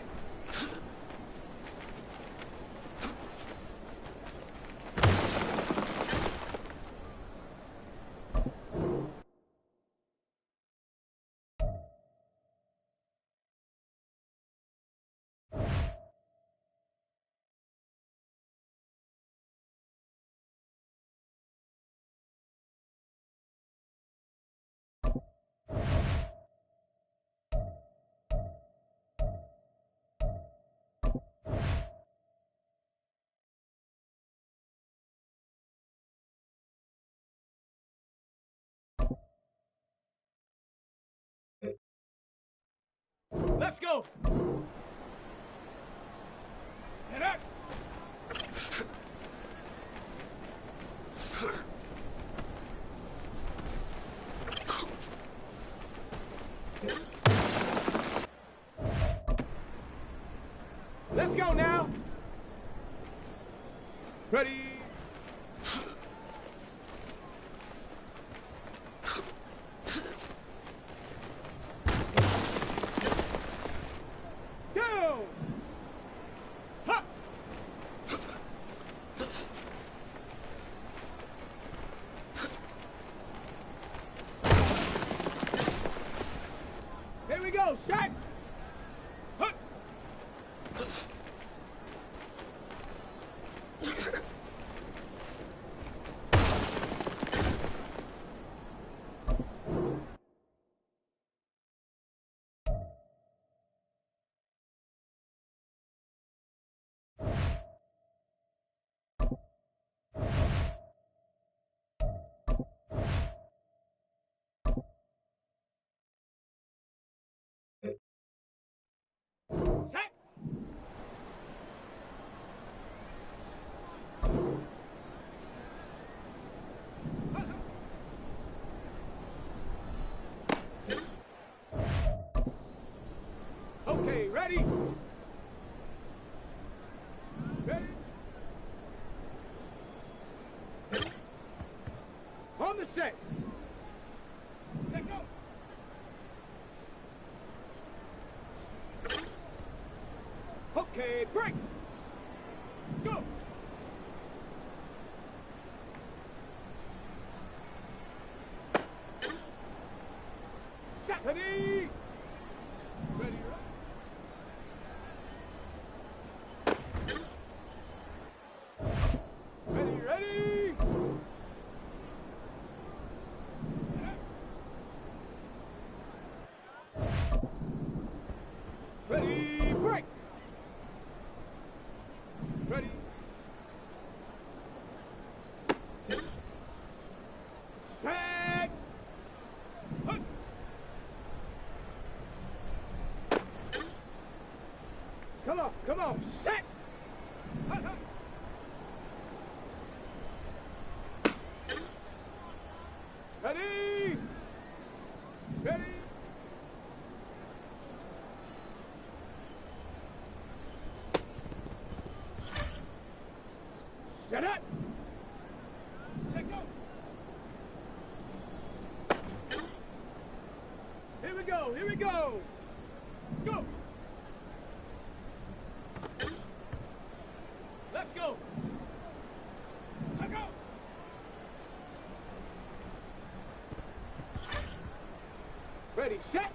Let's go. Get up. Let's go now. Ready. Go. Ha. Here we go. Shot. Hut. Set. Okay, ready? Ready? On the set. Let go. Okay, break. Go. Set. Ready? Ready, ready, ready. Come on, set! Ready! Ready! Set it! Let go! Here we go, here we go! Go! Let's go! Let's go! Ready, set!